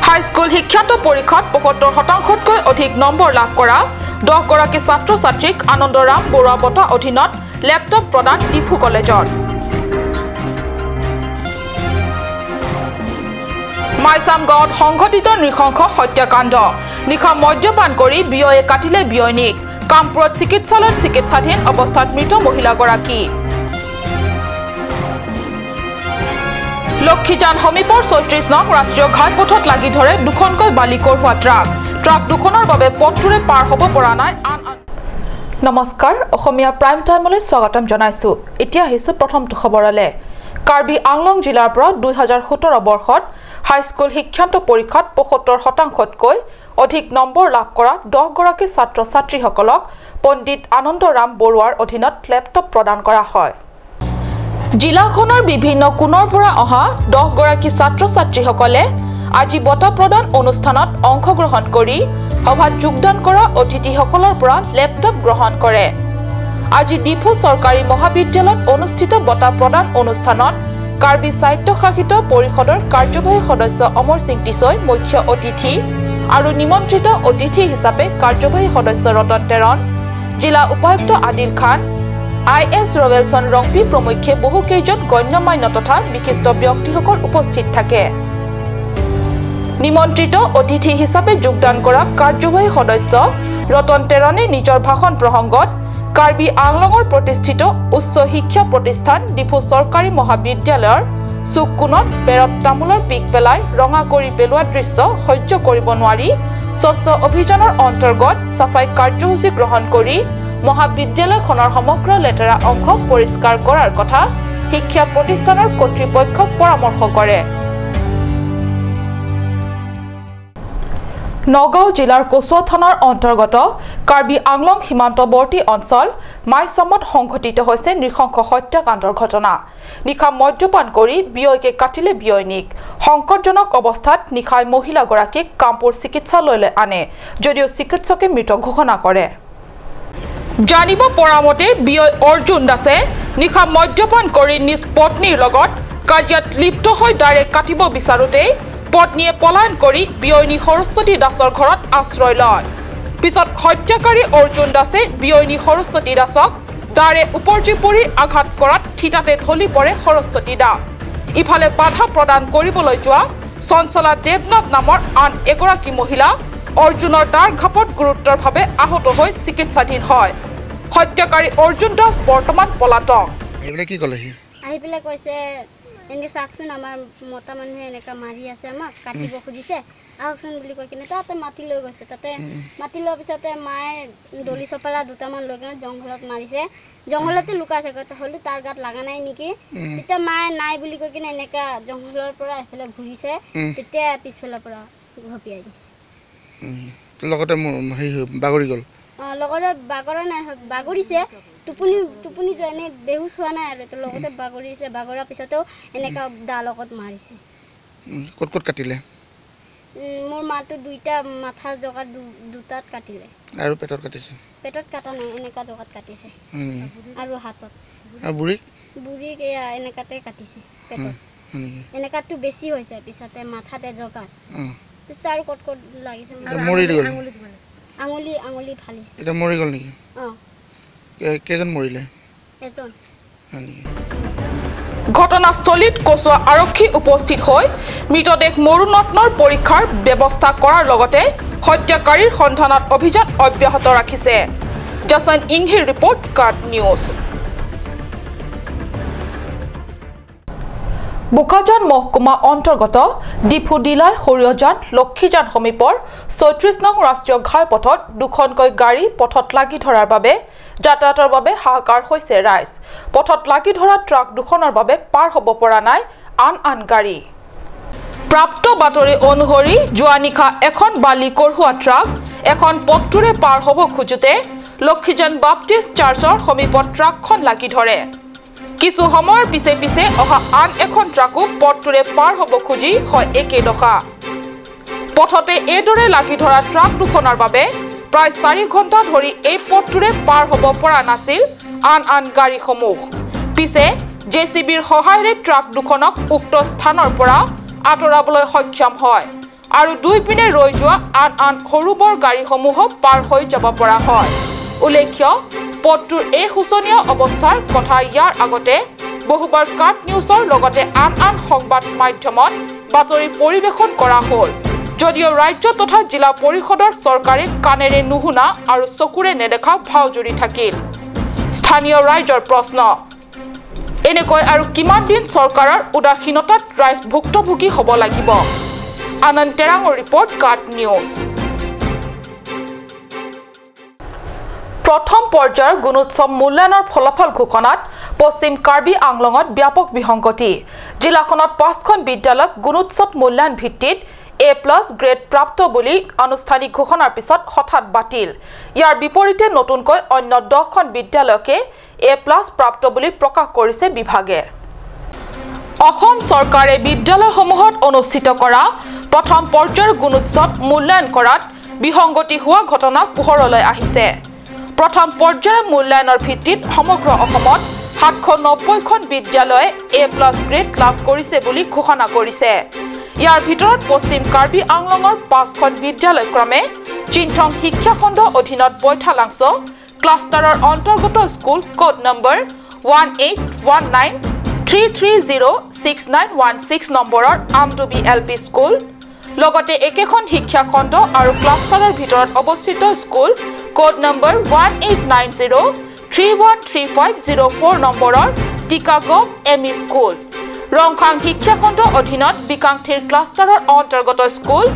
High school শিক্ষান্ত পৰীক্ষাত ৭৫%তকৈ অধিক নম্বৰ লাভ কৰা 10 গৰাকী ছাত্ৰ-ছাত্ৰীক আনন্দৰাম বৰুৱা বঁটা অধীনত লেপটপ প্ৰদান ডিফু কলেজত। মাইচাম গাঁৱত সংঘটিত নৃশংস হত্যাকাণ্ড। নিশা মদ্যপান কৰি বিয়য়ে কাটিলে বিয়নীক। কামপুৰত চিকিৎসালয়ত চিকিৎসাধীন অৱস্থাত মৃত মহিলাগৰাকী। লক্ষীজান সমীপৰ ৩৬ নং ৰাষ্ট্ৰীয় ঘাইপথত লাগি ধৰে দুখনকৈ বালি কঢ়োৱা ট্ৰাক। ট্ৰাক দুখনৰ বাবে পথটোৰে পাৰ হ'ব পৰা নাই। নমস্কাৰ, অসমীয়া প্ৰাইম টাইমলৈ স্বাগতম জনাইছো। এতিয়া আহিছো প্ৰথমটো খবৰলৈ। কাৰ্বি আংলং জিলাৰ পৰা ২০১৭ বৰ্ষত হাইস্কুল শিক্ষান্ত পৰীক্ষাত ৭৫%তকৈ অধিক নম্বৰ লাভ কৰা 10 গৰাকী ছাত্ৰ-ছাত্ৰীসকলক পণ্ডিত আনন্দৰাম বৰুৱাৰ অধীনত লেপটপ প্ৰদান কৰা হয়। জিলাখনৰ বিভিন্ন কোণৰ পৰা অহা 10 গৰাকী ছাত্ৰ-ছাত্ৰীসকলে আজি বঁটা প্ৰদান অনুষ্ঠানত অংশগ্ৰহণ কৰি সভাত যোগদান কৰা অতিথিসকলৰ পৰা লেপটপ গ্ৰহণ কৰে। আজি ডিফু চৰকাৰী মহাবিদ্যালয়ত অনুষ্ঠিত বঁটা প্ৰদান অনুষ্ঠানত কাৰ্বি স্বায়ত্তশাসিত পৰিষদৰ কাৰ্যবাহী সদস্য অমৰ সিং টিছৈ মুখ্য অতিথি আৰু নিমন্ত্ৰিত অতিথি হিচাপে কাৰ্যবাহী সদস্য ৰতন তেৰণ, জিলা উপায়ুক্ত আদিল খান, IS ৰৱেলছন ৰংপি প্ৰমুখ্যে বহুকেইজন গণ্যমান্য তথা বিশিষ্ট ব্যক্তিসকল উপস্থিত থাকে। নিমন্ত্ৰিত অতিথি হিচাপে যোগদান কৰা কাৰ্যবাহী সদস্য ৰতন তেৰণে নিজৰ ভাষণ প্ৰসংগত কাৰ্বি আংলঙৰ প্ৰতিষ্ঠিত উচ্চ শিক্ষা প্ৰতিষ্ঠান ডিফু চৰকাৰী মহাবিদ্যালয়ৰ চুককোণত বেৰত তামোলৰ পিক পেলাই ৰঙা কৰি পেলোৱা দৃশ্য সহ্য কৰিব নোৱাৰি স্বচ্ছ অভিযানৰ অন্তৰ্গত চাফাই কাৰ্যসূচী গ্ৰহণ কৰি মহাবিদ্যালয়খনৰ সমগ্ৰ লেতেৰা অংশ পৰিষ্কাৰ কৰাৰ কথা শিক্ষা প্ৰতিষ্ঠানৰ কৰ্তৃপক্ষক পৰামৰ্শ কৰে। নগাঁও জিলাৰ কচুৱা থানাৰ অন্তৰ্গত কাৰ্বি আংলং সীমান্তৱৰ্তী অঞ্চল মাইচামত সংঘটিত হৈছে নৃশংস হত্যাকাণ্ডৰ ঘটনা। নিশা মদ্যপান কৰি বিয়ৈকে কাটিলে বিয়নীক। সংকটজনক অৱস্থাত নিশাই মহিলাগৰাকীক কামপুৰ চিকিৎসালয়লৈ আনে, যদিও চিকিৎসকে মৃত ঘোষণা কৰে। জানিব পৰা মতে বিয়ৈ অৰ্জুন দাসে নিশা মদ্যপান কৰি নিজ পত্নীৰ লগত কাজিয়াত লিপ্ত হৈ ডাইৰেক্ট কাটিব বিচাৰোঁতেই পত্নীয়ে পলায়ন কৰি বিয়নী সৰস্বতী দাসৰ ঘৰত আশ্ৰয় লয়। পিছত হত্যাকাৰী অৰ্জুন দাসে বিয়নী সৰস্বতী দাসক দাৰে উপৰ্জি পৰি আঘাত কৰাত থিতাতে ঢলি পৰে সৰস্বতী দাস। ইফালে বাধা প্ৰদান কৰিবলৈ যোৱা চঞ্চলা দেৱনাথ নামৰ আন এগৰাকী মহিলা অৰ্জুনৰ দাৰ ঘাপত গুৰুতৰভাৱে আহত হৈ চিকিৎসাধীন হয়। হত্যাকাৰী অৰ্জুন দাস বৰ্তমান পলাতক। কি ক'লে আহি পেলাই কৈছে এনেকৈ চাওকচোন আমাৰ মতা মানুহে এনেকৈ মাৰি আছে, আমাক কাটিব খুজিছে, আহকচোন বুলি কৈ কিনে তাতে মাতি লৈ গৈছে। তাতে মাতি লোৱাৰ পিছতে মায়ে দলি চপালা দুটামান লৈ কিনে জংঘলত মাৰিছে। জংঘলতে লুকাইছে, হ'লেও তাৰ গাত লগা নাই নেকি। তেতিয়া মায়ে নাই বুলি কৈ কিনে এনেকৈ জংঘলৰ পৰা এফালে ঘূৰিছে, তেতিয়া পিছফালৰ পৰা ঘপিয়াই দিছে। লগতে বাগৰি গ'ল। লগতে বাগৰা নাই, বাগৰিছে, টোপনি এনে বেহুচ হোৱা নাই আৰু লগতে বাগৰিছে। বাগৰাৰ পিছতেও এনেকুৱা দা লগত মাৰিছে। ক'ত ক'ত কাটিলে? মোৰ মাটো দুইটা মাথাৰ জগাত দুটাত কাটিলে। আৰু পেটত কাটিছে? পেটত কাটা নাই, এনেকুৱা জগাত কাটিছে আৰু হাতত। বুঢ়ীক এয়া এনেকুৱাতে কাটিছে পেটত। এনেকুৱাটো বেছি হৈছে, পিছতে মাথাতে জগাত, পিছতে আৰু ক'ত ক'ত লাগিছে। আঙুলি ফালিছে। এতিয়া মৰি গ'ল নেকি? কেইজন মৰিলে? এজন। ঘটনাস্থলীত কচুৱা আৰক্ষী উপস্থিত হৈ মৃতদেহ মৰুনত্নৰ পৰীক্ষাৰ ব্যৱস্থা কৰাৰ লগতে হত্যাকাৰীৰ সন্ধানত অভিযান অব্যাহত ৰাখিছে। জাছন ইংহিৰ ৰিপৰ্ট, কাট নিউজ। বোকাজান মহকুমা অন্তৰ্গত ডিফু ডিলাই সৰিয়জান লক্ষীজান সমীপৰ ৩৬ নং ৰাষ্ট্ৰীয় ঘাইপথত দুখনকৈ গাড়ী পথত লাগি ধৰাৰ বাবে যাতায়াতৰ বাবে হাহাকাৰ হৈছে ৰাইজ। পথত লাগি ধৰা ট্ৰাক দুখনৰ বাবে পাৰ হ'ব পৰা নাই আন গাড়ী। প্ৰাপ্ত বাতৰি অনুসৰি যোৱা নিশা এখন বালি কঢ়োৱা ট্ৰাক এখন পথটোৰে পাৰ হ'ব খোজোতে লক্ষীজান বাপ্টিষ্ট চাৰ্চৰ সমীপত ট্ৰাকখন লাগি ধৰে। কিছু সময়ৰ পিছে পিছে অহা আন এখন ট্ৰাকো পথটোৰে পাৰ হ'ব খুজি হয় একে দশা। পথতে এইদৰে লাগি ধৰা ট্ৰাক দুখনৰ বাবে প্ৰায় 4 ঘণ্টা ধৰি এই পথটোৰে পাৰ হ'ব পৰা নাছিল আন গাড়ীসমূহ। পিছে জেচিবিৰ সহায়েৰে ট্ৰাক দুখনক উক্ত স্থানৰ পৰা আঁতৰাবলৈ সক্ষম হয়। আৰু দুই পিনে ৰৈ যোৱা আন সৰু বৰ গাড়ীসমূহ পাৰ হৈ যাব পৰা হয় উল্লেখ্য পথটোৰ এই শোচনীয় অৱস্থাৰ কথা ইয়াৰ আগতে বহুবাৰ কাট নিউজৰ লগতে আন সংবাদ মাধ্যমত বাতৰি পৰিৱেশন কৰা হ'ল যদিও ৰাজ্য তথা জিলা পৰিষদৰ চৰকাৰে কানেৰে নুশুনা আৰু চকুৰে নেদেখা ভাওজুৰি থাকিল স্থানীয় ৰাইজৰ প্ৰশ্ন এনেকৈ আৰু কিমান দিন চৰকাৰৰ উদাসীনতাত ৰাইজ ভুক্তভোগী হ'ব লাগিব আনন্দ তেৰাঙৰ ৰিপৰ্ট কাট নিউজ প্ৰথম পৰ্যায়ৰ গুণোৎসৱ মূল্যায়নৰ ফলাফল ঘোষণাত পশ্চিম কাৰ্বি আংলঙত ব্যাপক বিসংগতি জিলাখনত 5খন বিদ্যালয়ক গুণোৎসৱ মূল্যায়ন ভিত্তিত A+ গ্ৰেড প্ৰাপ্ত বুলি আনুষ্ঠানিক ঘোষণাৰ পিছত হঠাৎ বাতিল ইয়াৰ বিপৰীতে নতুনকৈ অন্য 10খন বিদ্যালয়কে A+ প্ৰাপ্ত বুলি প্ৰকাশ কৰিছে বিভাগে অসম চৰকাৰে বিদ্যালয়সমূহত অনুষ্ঠিত কৰা প্ৰথম পৰ্যায়ৰ গুণোৎসৱ মূল্যায়ন কৰাত বিসংগতি হোৱা ঘটনা পোহৰলৈ আহিছে প্ৰথম পৰ্যায়ৰ মূল্যায়নৰ ভিত্তিত সমগ্ৰ অসমত 790খন বিদ্যালয়ে A+ গ্ৰেড লাভ কৰিছে বুলি ঘোষণা কৰিছে ইয়াৰ ভিতৰত পশ্চিম কাৰ্বি আংলঙৰ 5খন বিদ্যালয় ক্ৰমে চিনথং শিক্ষা খণ্ড অধীনত বৈঠালাংছ ক্লাষ্টাৰৰ অন্তৰ্গত স্কুল কোড নম্বৰ 1819330691 নম্বৰৰ আমডুবি LP স্কুল লগতে একেখন শিক্ষা খণ্ড আৰু ক্লাষ্টাৰৰ ভিতৰত অৱস্থিত স্কুল কোড নম্বৰ 1890313504 নম্বৰৰ টিকাগভ ME স্কুল ৰংখাং শিক্ষা খণ্ড অধীনত বিকাংথিৰ ক্লাষ্টাৰৰ অন্তৰ্গত স্কুল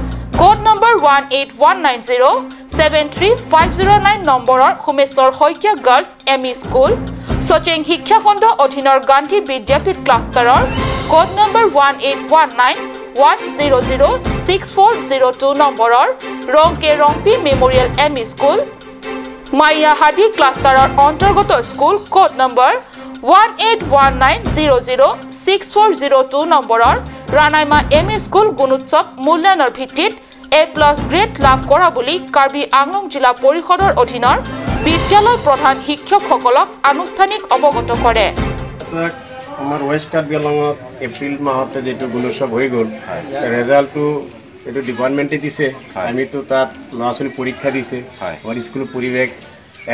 কোড নম্বৰ 1819073509 নম্বৰৰ Homeshwar Saikia girls ME school Sacheng শিক্ষা খণ্ড অধীনৰ গান্ধী বিদ্যাপীঠ ক্লাষ্টাৰৰ কোড নম্বৰ 1819100640 নম্বৰৰ Rongke Rongpi memorial ME school মাইয়া হাদি ক্লাষ্টাৰৰ অন্তৰ্গত স্কুল কোড নম্বৰ 1819006402 নম্বৰৰ ৰানাইমা ME স্কুল গুণোৎসৱ মূল্যায়নৰ ভিত্তিত A+ গ্ৰেড লাভ কৰা বুলি কাৰ্বি আংলং জিলা পৰিষদৰ অধীনৰ বিদ্যালয় প্ৰধান শিক্ষকসকলক আনুষ্ঠানিক অৱগত কৰে আমাৰ ৱেষ্ট কাৰ্বি আংলঙত এপ্ৰিল মাহতে যেটো গুণোৎসৱ হৈ গ'ল ৰেজাল্টটো এটো ডিপাৰ্টমেণ্টে দিছে আমিতো তাত ল'ৰা ছোৱালী পৰীক্ষা দিছে আমাৰ স্কুলৰ পৰিৱেশ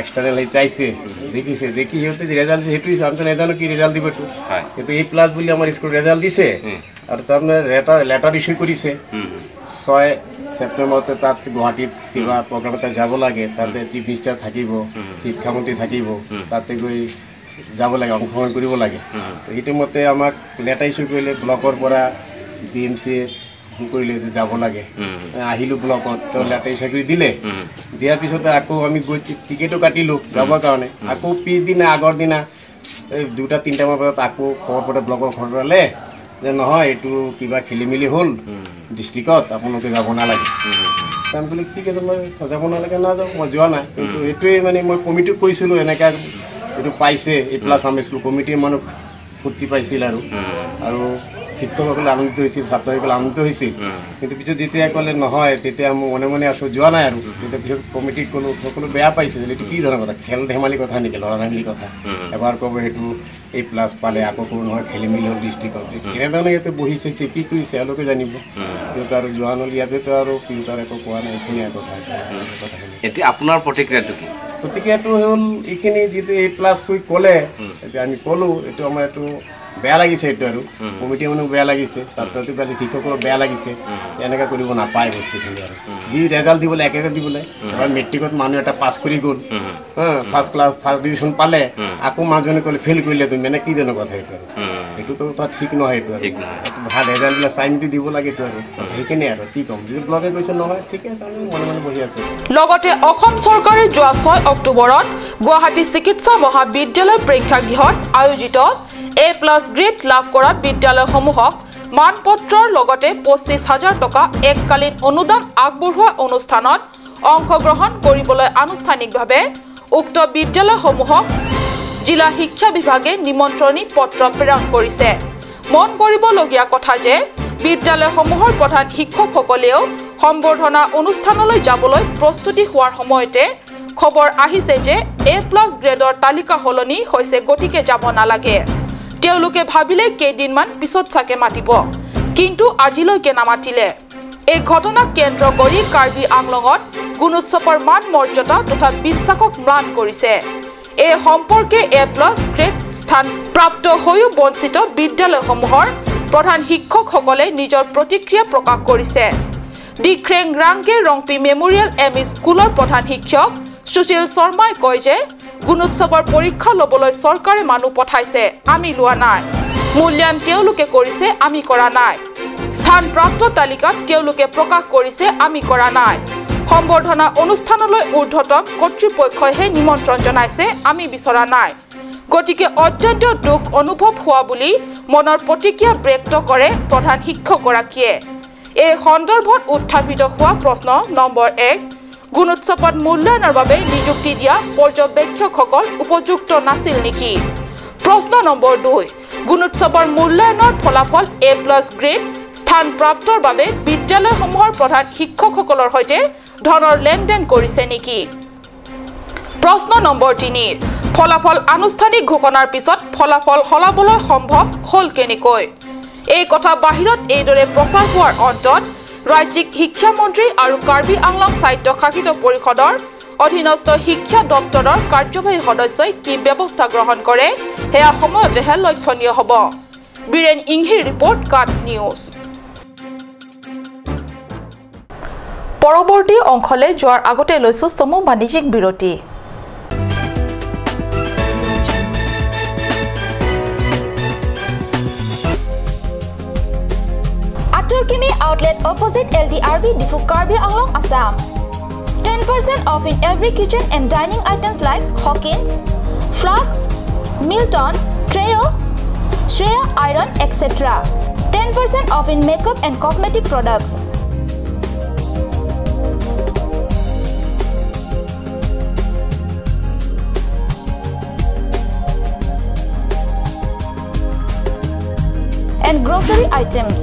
এক্সটাৰ্নেল চাইছে দেখিছে দেখি সিহঁতে যে রেজাল্ট দিছে সেইটো আমি নেজানো কি রেজাল্ট দিব তো কিন্তু A+ বুলি আমাৰ স্কুল ৰেজাল্ট দিছে আৰু তাৰমানে লেটাৰ ইস্যু কৰিছে 6 সেপ্টেম্বৰতে তাত গুৱাহাটীত কিবা প্ৰগ্ৰাম এটা যাব লাগে তাতে চিফ মিনিষ্টাৰ থাকিব শিক্ষামন্ত্ৰী থাকিব তাতে গৈ যাব লাগে অংশগ্ৰহণ কৰিব লাগে তো সেইটো মতে আমাক লেটাৰ ইস্যু কৰিলে ব্লকৰ পৰা BMC কৰিলে যাব লাগে আহিলো ব্লকত তো লেটাৰ ইস্যু কৰি দিলে দিয়াৰ পিছতে আকৌ আমি গৈ টিকেটো কাটিলো যাবৰ কাৰণে আকৌ পিছদিনা আগৰ দিনা 2-3টা বজাত আকৌ খবৰ পৰে ব্লকৰ খবৰলে যে নহয় এইটো কিবা খেলিমেলি হ'ল ডিষ্ট্ৰিক্টত আপোনালোকে যাব নালাগে আমি বলি ঠিক আছে মই যাব নালাগে নাযাওঁ মই যোৱা নাই কিন্তু এইটোৱে মানে মই কমিটিক কৈছিলোঁ এনেকৈ এইটো পাইছে A+ আসাম স্কুল কমিটিৰ মানুহ ফূৰ্তি পাইছিল আৰু শিক্ষকসকলে আনন্দিত হৈছিল ছাত্ৰসকলে আনন্দিত হৈছিল কিন্তু পিছত যেতিয়া ক'লে নহয় তেতিয়া মই মনে মনে আছোঁ যোৱা নাই আৰু তেতিয়া পিছত কমিটিক ক'লোঁ সকলো বেয়া পাইছে এইটো কি ধৰণৰ কথা খেল ধেমালি কথা নেকি ল'ৰা ধেমালি কথা এবাৰ ক'ব সেইটো A+ পালে আকৌ ক'ব নহয় খেলি মেলি হ'ল ডিষ্ট্ৰিক্টত কেনেধৰণে ইয়াতে বহিছে কি কৰিছে এওঁলোকে জানিব কিন্তু আৰু যোৱা নহ'ল ইয়াতেতো আৰু তাৰ একো কোৱা নাই এইখিনিয়ে কথা এতিয়া আপোনাৰ প্ৰতিক্ৰিয়াটো কি প্ৰতিক্ৰিয়াটো হ'ল এইখিনি যিটো A+ কৈ ক'লে এতিয়া আমি ক'লোঁ এইটো আমাৰ এইটো বেয়া লাগিছে এইটো আৰু কমিটি মানুহ বেয়া লাগিছে ছাত্ৰ ছাত্ৰী শিক্ষকৰ বেয়া লাগিছে এনেকৈ কৰিব নাপায় বস্তুখিনি আৰু যি ৰেজাল্ট দিবলৈ একেবাৰে দিবলৈ এবাৰ মেট্ৰিকত মানুহ এটা পাছ কৰি গ'ল ফাৰ্ষ্ট ডিভিজন পালে আকৌ মানুহজনে ক'লে ফেইল কৰিলে তুমি মানে কি জানো কথা এইটো আৰু এইটোতো কথা ঠিক নহয় এইটো আৰু ভাল ৰেজাল্টবিলাক চাই মেলি দিব লাগে এইটো আৰু সেইখিনি আৰু কি ক'ম যদি ব্লকে কৈছে নহয় ঠিকে আছে আমি মনে মনে বহি আছোঁ লগতে অসম চৰকাৰে যোৱা 6 অক্টোবৰত গুৱাহাটী চিকিৎসা মহাবিদ্যালয় প্ৰেক্ষাগৃহত আয়োজিত A+ গ্ৰেড লাভ কৰা বিদ্যালয়সমূহক মানপত্ৰৰ লগতে 25,000 টকা এককালীন অনুদান আগবঢ়োৱা অনুষ্ঠানত অংশগ্ৰহণ কৰিবলৈ আনুষ্ঠানিকভাৱে উক্ত বিদ্যালয়সমূহক জিলা শিক্ষা বিভাগে নিমন্ত্ৰণী পত্ৰ প্ৰেৰণ কৰিছে মন কৰিবলগীয়া কথা যে বিদ্যালয়সমূহৰ প্ৰধান শিক্ষকসকলেও সম্বৰ্ধনা অনুষ্ঠানলৈ যাবলৈ প্ৰস্তুতি হোৱাৰ সময়তে খবৰ আহিছে যে A+ গ্ৰেডৰ তালিকা সলনি হৈছে গতিকে যাব নালাগে তেওঁলোকে ভাবিলে কেইদিনমান পিছত চাকে মাতিব কিন্তু আজিলৈকে নামাতিলে এই ঘটনাক কেন্দ্ৰ কৰি কাৰ্বি আংলঙত গুণোৎসৱৰ মান মৰ্যাদা তথা বিশ্বাসক ম্লান কৰিছে এই সম্পৰ্কে A+ গ্ৰেড স্থান প্ৰাপ্ত হৈও বঞ্চিত বিদ্যালয়সমূহৰ প্ৰধান শিক্ষকসকলে নিজৰ প্ৰতিক্ৰিয়া প্ৰকাশ কৰিছে ডিক্ৰেং ৰাংগে ৰংপি মেমৰিয়েল এমই স্কুলৰ প্ৰধান শিক্ষক সুশীল শৰ্মাই কয় যে গুণোৎসৱৰ পৰীক্ষা ল'বলৈ চৰকাৰে মানুহ পঠাইছে আমি লোৱা নাই মূল্যায়ন তেওঁলোকে কৰিছে আমি কৰা নাই স্থান প্ৰাপ্ত তালিকাত তেওঁলোকে প্ৰকাশ কৰিছে আমি কৰা নাই সম্বৰ্ধনা অনুষ্ঠানলৈ ঊৰ্ধ্বতম কৰ্তৃপক্ষইহে নিমন্ত্ৰণ জনাইছে আমি বিচৰা নাই গতিকে অত্যন্ত দুখ অনুভৱ হোৱা বুলি মনৰ প্ৰতিক্ৰিয়া ব্যক্ত কৰে প্ৰধান শিক্ষকগৰাকীয়ে এই সন্দৰ্ভত উত্থাপিত হোৱা প্ৰশ্ন নম্বৰ 1 গুণোৎসৱত মূল্যায়নৰ বাবে নিযুক্তি দিয়া পৰ্যবেক্ষকসকল উপযুক্ত নাছিল নেকি প্ৰশ্ন নম্বৰ 2 গুণোৎসৱৰ মূল্যায়নৰ ফলাফল A+ গ্ৰেড স্থান প্ৰাপ্তৰ বাবে বিদ্যালয়সমূহৰ প্ৰধান শিক্ষকসকলৰ সৈতে ধনৰ লেনদেন কৰিছে নেকি প্ৰশ্ন নম্বৰ 3 ফলাফল আনুষ্ঠানিক ঘোষণাৰ পিছত ফলাফল হলাবলৈ সম্ভৱ হল কেনেকৈ এই কথা বাহিৰত এইদৰে প্ৰচাৰ হোৱাৰ অন্তত ৰাজ্যিক শিক্ষা মন্ত্ৰী আৰু কাৰ্বি আংলং স্বায়ত্তশাসিত পৰিষদৰ অধীনস্থ শিক্ষা দপ্তৰৰ কাৰ্যবাহী সদস্যই কি ব্যৱস্থা গ্ৰহণ কৰে হেয়া সময়তেহে লক্ষণীয় হ'ব বীৰেন ইংহিৰ ৰিপৰ্ট কাট নিউজ পৰৱৰ্তী অংশলৈ যোৱাৰ আগতে লৈছো চমু বাণিজ্যিক বিৰতি Turkimi outlet opposite LDRB Difu Karbi Anglong Assam 10% off in every kitchen and dining items like Hawkins, Flax, Milton, Treo, Shreya Iron etc. 10% off in makeup and cosmetic products. And grocery items.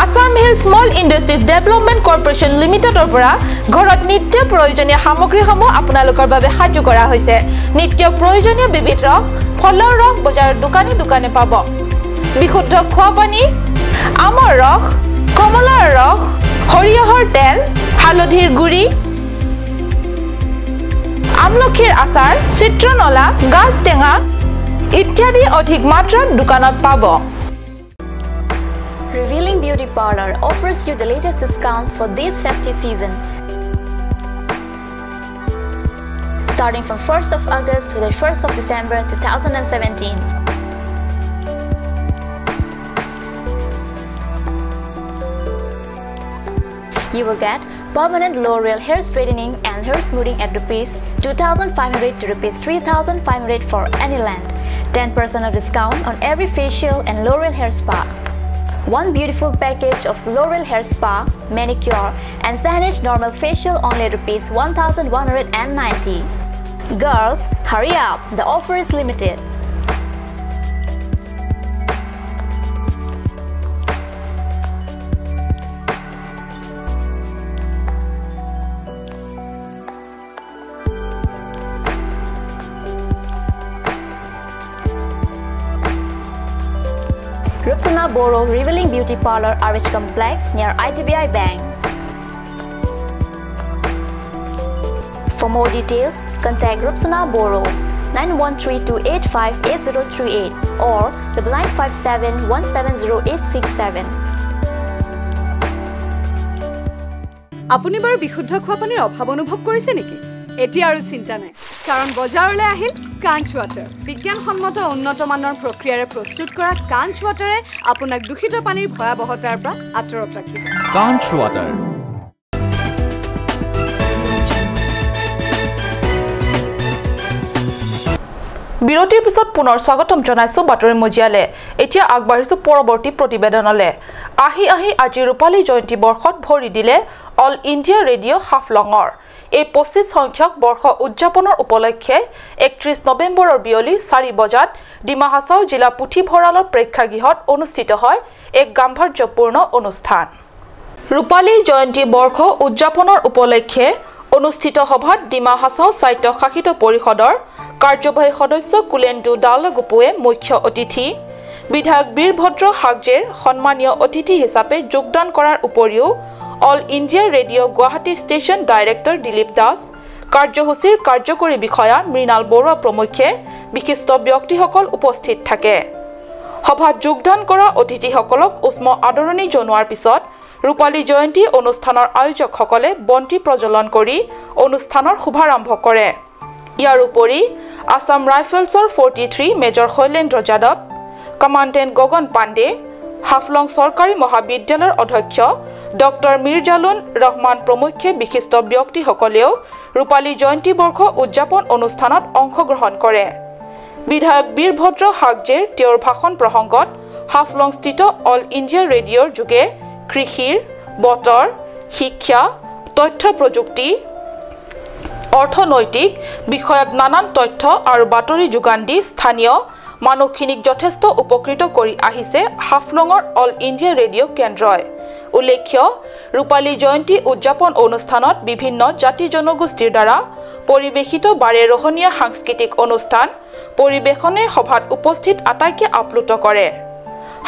Assamese Small Industries Development Corporation Limited পৰা ঘৰত নিত্য প্ৰয়োজনীয় সামগ্ৰীসমূহ আপোনালোকৰ বাবে সাজু কৰা হৈছে নিত্য প্ৰয়োজনীয় বিবিধ ৰস ফলৰ ৰস বজাৰৰ দোকানে পাব বিশুদ্ধ খোৱা পানী আমৰ ৰস কমলাৰ ৰস সৰিয়হৰ তেল হালধিৰ গুড়ি আমলখিৰ আচাৰ চিত্ৰনলা গাজ টেঙা ইত্যাদি অধিক মাত্ৰাত দোকানত পাব Revealing Beauty Parlor offers you the latest discounts for this festive season. Starting from 1st of August to the 1st of December 2017. You will get permanent L'Oreal hair straightening and hair smoothing at Rs 2,500 to Rs 3,500 for any length. 10% of discount on every facial and L'Oreal hair spa. One beautiful package of L'Oreal hair spa, manicure and Sanesh normal facial only Rs 1,190. Girls, hurry up! The offer is limited. Rupsana Boro Revealing Beauty Parlor RH Complex near ITBI Bank. For more details, contact Rupsana Boro 9132858038 or 9957170867. আপুনি বাৰু বিশুদ্ধ খোৱা পানীৰ অভাৱ অনুভৱ কৰিছে নেকি এতিয়া আৰু চিন্তা নাই কাৰণ বজাৰলৈ আহিল কাঞ্চ ওয়াটাৰ বিজ্ঞানসন্মত উন্নত মানৰ প্ৰক্ৰিয়াৰে প্ৰস্তুত কৰা কাঞ্চ ওয়াটাৰে আপোনাক দূষিত পানীৰ ভয়াবহতাৰ পৰা আঁতৰত ৰাখিব কাঞ্চ ওয়াটাৰ বিৰতিৰ পিছত পুনৰ স্বাগতম জনাইছো বাতৰি মজিয়ালে এতিয়া আগবাঢ়িছো পৰৱৰ্তী প্ৰতিবেদনলে আহি আজি ৰূপালী জয়ন্তী বৰ্ষত ভৰি দিলে অল ইণ্ডিয়া ৰেডিঅ' হাফলঙৰ এই 25 সংখ্যক বৰ্ষ উদযাপনৰ উপলক্ষে 31 নৱেম্বৰৰ বিয়লি 4 বজাত ডিমা হাছাও জিলা পুথিভঁৰালৰ প্ৰেক্ষাগৃহত অনুষ্ঠিত হয় এক গাম্ভীৰ্যপূৰ্ণ অনুষ্ঠান। ৰূপালী জয়ন্তী বৰ্ষ উদযাপনৰ উপলক্ষে অনুষ্ঠিত সভাত ডিমা হাছাও সাহিত্য শাসিত পৰিষদৰ কাৰ্যবাহী সদস্য কুলেন্দু দালগুপুৱে মুখ্য অতিথি, বিধায়ক বীৰভদ্ৰ হাগজেৰ সন্মানীয় অতিথি হিচাপে যোগদান কৰাৰ উপৰিও all India radio' Guwahati station director Dilip Das, কাৰ্যসূচীৰ কাৰ্যকৰী বিষয়া মৃণাল বৰুৱা প্ৰমুখ্যে বিশিষ্ট ব্যক্তিসকল উপস্থিত থাকে। সভাত যোগদান কৰা অতিথিসকলক উষ্ম আদৰণি জনোৱাৰ পিছত ৰূপালী জয়ন্তী অনুষ্ঠানৰ আয়োজকসকলে বন্তি প্ৰজ্বলন কৰি অনুষ্ঠানৰ শুভাৰম্ভ কৰে। ইয়াৰ উপৰি আছাম ৰাইফলছৰ 43 মেজৰ শৈলেন্দ্ৰ যাদৱ, কমাণ্ডেণ্ট গগন পাণ্ডে, হাফলং চৰকাৰী মহাবিদ্যালয়ৰ অধ্যক্ষ ডক্টৰ মিৰ্জালুন ৰহমান প্ৰমুখ্যে বিশিষ্ট ব্যক্তিসকলেও ৰূপালী জয়ন্তী বৰ্ষ উদযাপন অনুষ্ঠানত অংশগ্ৰহণ কৰে। বিধায়ক বীৰভদ্ৰ হাগজেৰ তেওঁৰ ভাষণ প্ৰসংগত হাফলংস্থিত অল ইণ্ডিয়া ৰেডিঅ'ৰ যোগে কৃষিৰ, বতৰ, শিক্ষা, তথ্য প্ৰযুক্তি, অৰ্থনৈতিক বিষয়ত নানান তথ্য আৰু বাতৰি যোগান দি স্থানীয় মানুহখিনিক যথেষ্ট উপকৃত কৰি আহিছে হাফলঙৰ অল ইণ্ডিয়া ৰেডিঅ' কেন্দ্ৰই। উল্লেখ্য, ৰূপালী জয়ন্তী উদযাপন অনুষ্ঠানত বিভিন্ন জাতি জনগোষ্ঠীৰ দ্বাৰা পৰিৱেশিত বাৰেৰহণীয়া সাংস্কৃতিক অনুষ্ঠান পৰিৱেশনে সভাত উপস্থিত আটাইকে আপ্লুত কৰে।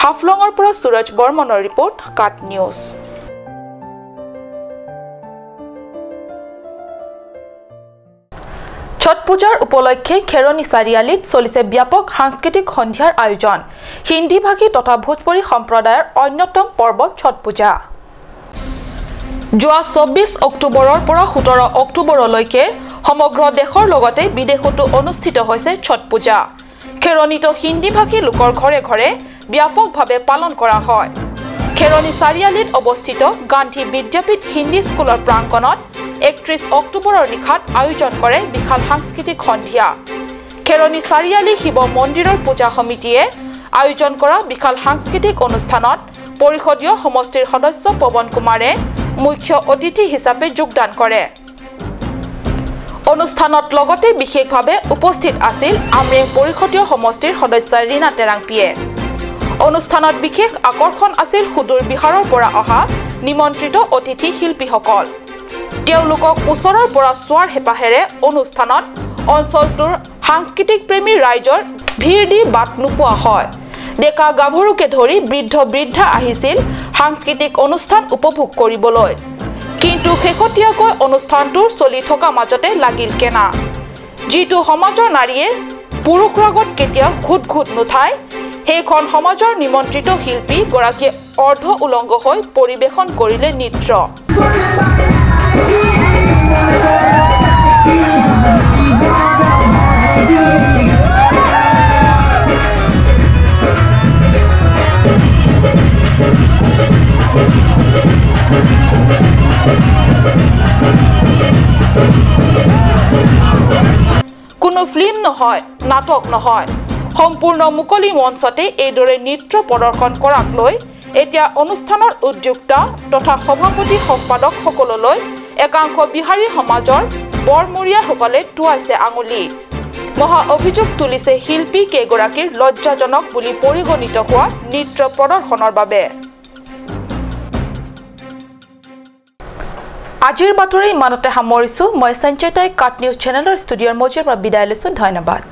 হাফলঙৰ পৰা সুৰজ বৰ্মনৰ ৰিপৰ্ট, কাট নিউজ। ছট পূজাৰ উপলক্ষে খেৰণী চাৰিআলিত চলিছে ব্যাপক সাংস্কৃতিক সন্ধিয়াৰ আয়োজন। হিন্দীভাষী তথা ভোজপুৰী সম্প্ৰদায়ৰ অন্যতম পৰ্ব ছট পূজা। যোৱা 24 অক্টোবৰৰ পৰা 17 অক্টোবৰলৈকে সমগ্ৰ দেশৰ লগতে বিদেশতো অনুষ্ঠিত হৈছে ছট পূজা। খেৰণীত হিন্দীভাষী লোকৰ ঘৰে ঘৰে ব্যাপকভাৱে পালন কৰা হয়। খেৰণী চাৰিআলিত অৱস্থিত গান্ধী বিদ্যাপীঠ হিন্দী স্কুলৰ প্ৰাংগণত 31 অক্টোবৰৰ নিশাত আয়োজন কৰে বিশাল সাংস্কৃতিক সন্ধিয়া। খেৰণী চাৰিআলি শিৱ মন্দিৰৰ পূজা সমিতিয়ে আয়োজন কৰা বিশাল সাংস্কৃতিক অনুষ্ঠানত পৰিষদীয় সমষ্টিৰ সদস্য পৱন কুমাৰে মুখ্য অতিথি হিচাপে যোগদান কৰে। অনুষ্ঠানত লগতে বিশেষভাৱে উপস্থিত আছিল আমৰেং পৰিষদীয় সমষ্টিৰ সদস্য ৰীনা টেৰাংপিয়ে। অনুষ্ঠানত বিশেষ আকৰ্ষণ আছিল সুদূৰ বিহাৰৰ পৰা অহা নিমন্ত্ৰিত অতিথি শিল্পীসকল। তেওঁলোকক ওচৰৰ পৰা চোৱাৰ হেঁপাহেৰে অনুষ্ঠানত অঞ্চলটোৰ সাংস্কৃতিক প্ৰেমী ৰাইজৰ ভিৰ দি বাট নোপোৱা হয়। ডেকা গাভৰুকে ধৰি বৃদ্ধ বৃদ্ধা আহিছিল সাংস্কৃতিক অনুষ্ঠান উপভোগ কৰিবলৈ। কিন্তু শেহতীয়াকৈ অনুষ্ঠানটোৰ চলি থকা মাজতে লাগিল কেনা। যিটো সমাজৰ নাৰীয়ে পুৰুষৰ আগত কেতিয়াও ঘুট ঘুট নুঠায়, সেইখন সমাজৰ নিমন্ত্ৰিত শিল্পী গৰাকীয়ে অৰ্ধ উলংগ হৈ পৰিৱেশন কৰিলে নৃত্য। কোনো ফিল্ম নহয়, নাটক নহয়, সম্পূৰ্ণ মুকলি মঞ্চতে এইদৰে নৃত্য প্ৰদৰ্শন কৰাক লৈ এতিয়া অনুষ্ঠানৰ উদ্যোক্তা তথা সভাপতি সম্পাদকসকললৈ একাংশ বিহাৰী সমাজৰ বৰমূৰীয়াসকলে টুৱাইছে আঙুলি। মহা অভিযোগ তুলিছে শিল্পী কেইগৰাকীৰ লজ্জাজনক বুলি পৰিগণিত হোৱা নৃত্য প্ৰদৰ্শনৰ বাবে। আজিৰ বাতৰি ইমানতে সামৰিছো। মই সঞ্চয়তাই কাট নিউজ চেনেলৰ ষ্টুডিঅ'ৰ মজিৰ পৰা বিদায় লৈছো। ধন্যবাদ।